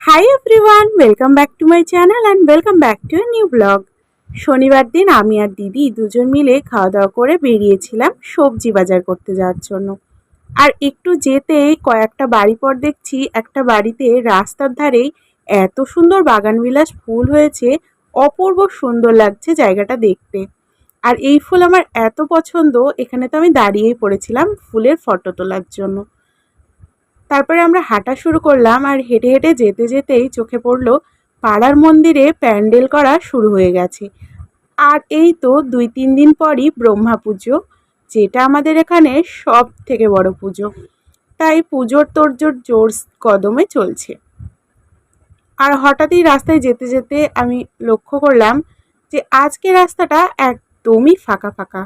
Hi everyone, welcome back to my channel and welcome back to a new blog. শনিবার দিন আমি আর দিদি দুজন মিলে খাওয়া দাওয়া করে বেরিয়েছিলাম সবজি বাজার করতে যাওয়ার জন্য। আর একটু যেতেই কয়েকটা বাড়ি পর দেখছি একটা বাড়িতে রাস্তার ধারেই এত সুন্দর বাগানবিলাস ফুল হয়েছে, অপূর্ব সুন্দর লাগছে জায়গাটা দেখতে। আর এই ফুল আমার এত পছন্দ, এখানে তো আমি দাঁড়িয়েই পড়েছিলাম ফুলের ফটো তোলার জন্য। তারপরে আমরা হাঁটা শুরু করলাম আর হেঁটে হেঁটে যেতে যেতেই চোখে পড়লো পাড়ার মন্দিরে প্যান্ডেল করা শুরু হয়ে গেছে। আর এই তো 2-3 দিন পরই ব্রহ্মা পুজো, যেটা আমাদের এখানে সব থেকে বড় পুজো। তাই পুজোর তোড়জোড় জোর কদমে চলছে। আর হঠাৎই রাস্তায় যেতে যেতে আমি লক্ষ্য করলাম যে আজকে রাস্তাটা একদমই ফাঁকা ফাঁকা,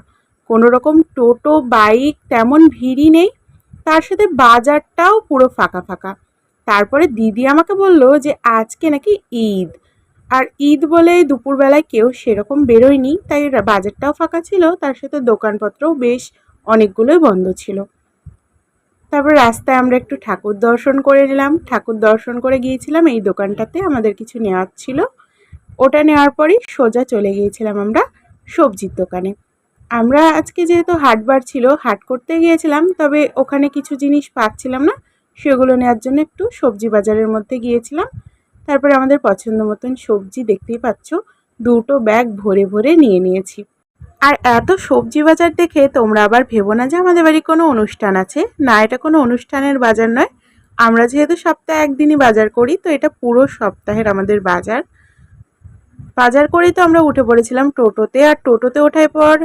কোনো রকম টোটো বাইক তেমন ভিড়ই নেই, তার সাথে বাজারটাও পুরো ফাঁকা ফাঁকা। তারপরে দিদি আমাকে বলল যে আজকে নাকি ঈদ, আর ঈদ বলে দুপুরবেলায় কেউ সেরকম বেরোয়নি, তাই বাজারটাও ফাঁকা ছিল, তার সাথে দোকানপত্রও বেশ অনেকগুলোই বন্ধ ছিল। তারপর রাস্তায় আমরা একটু ঠাকুর দর্শন করে নিলাম। ঠাকুর দর্শন করে গিয়েছিলাম এই দোকানটাতে, আমাদের কিছু নেওয়ার ছিল। ওটা নেওয়ার পরই সোজা চলে গিয়েছিলাম আমরা সবজির দোকানে। আমরা আজকে যেহেতু হাটবার ছিল, হাট করতে গিয়েছিলাম, তবে ওখানে কিছু জিনিস পাচ্ছিলাম না, সেগুলো নেওয়ার জন্য একটু সবজি বাজারের মধ্যে গিয়েছিলাম। তারপরে আমাদের পছন্দ মতন সবজি দেখতেই পাচ্ছ, 2টো ব্যাগ ভরে ভরে নিয়ে নিয়েছি। আর এত সবজি বাজার দেখে তোমরা আবার ভেবো না যে আমাদের বাড়ি কোনো অনুষ্ঠান আছে, না, এটা কোনো অনুষ্ঠানের বাজার নয়। আমরা যেহেতু সপ্তাহে একদিনই বাজার করি, তো এটা পুরো সপ্তাহের আমাদের বাজার। বাজার করেই তো আমরা উঠে পড়েছিলাম টোটোতে, আর টোটোতে ওঠার পর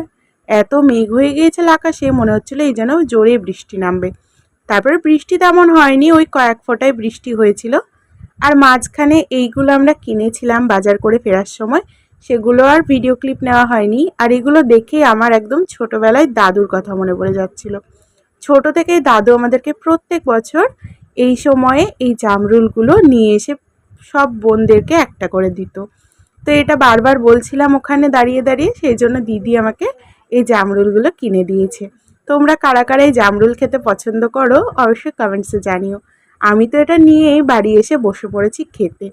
এত মেঘ হয়ে গিয়েছিল আকাশে, মনে হচ্ছিল এই যেন জোরে বৃষ্টি নামবে। তারপরে বৃষ্টি তেমন হয়নি, ওই কয়েক ফোঁটায় বৃষ্টি হয়েছিল। আর মাঝখানে এইগুলো আমরা কিনেছিলাম বাজার করে ফেরার সময়, সেগুলো আর ভিডিও ক্লিপ নেওয়া হয়নি। আর এগুলো দেখে আমার একদম ছোটোবেলায় দাদুর কথা মনে পড়ে যাচ্ছিল। ছোট থেকেই দাদু আমাদেরকে প্রত্যেক বছর এই সময়ে এই জামরুলগুলো নিয়ে এসে সব বোনদেরকে একটা করে দিত। তো এটা বারবার বলছিলাম ওখানে দাঁড়িয়ে দাঁড়িয়ে, সেই জন্য দিদি আমাকে এই জামরুলগুলো কিনে দিয়েছে। তোমরা কারা কারা এই জামরুল খেতে পছন্দ করো অবশ্যই কমেন্টসে জানিও। আমি তো এটা নিয়েই বাড়ি এসে বসে পড়েছি খেতে।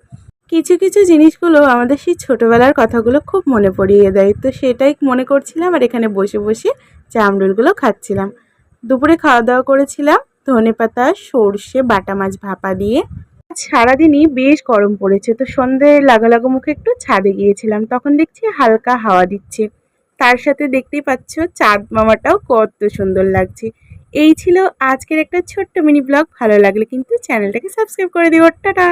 কিছু কিছু জিনিসগুলো আমাদের সেই ছোটোবেলার কথাগুলো খুব মনে পড়িয়ে দেয়, তো সেটাই মনে করছিলাম আর এখানে বসে বসে জামরুলগুলো খাচ্ছিলাম। দুপুরে খাওয়া দাওয়া করেছিলাম ধনেপাতা সর্ষে বাটা মাছ ভাপা দিয়ে। সারাদিনই বেশ গরম পড়েছে, তো সন্ধে লাগা মুখে একটু ছাদে গিয়েছিলাম, তখন দেখছি হালকা হাওয়া দিচ্ছে। তার সাথে দেখতেই পাচ্ছ চাঁদ মামাটাও কত সুন্দর লাগছে। এই ছিল আজকের একটা ছোট্ট মিনি ব্লগ। ভালো লাগলে কিন্তু চ্যানেলটাকে সাবস্ক্রাইব করে দিও। টাটা।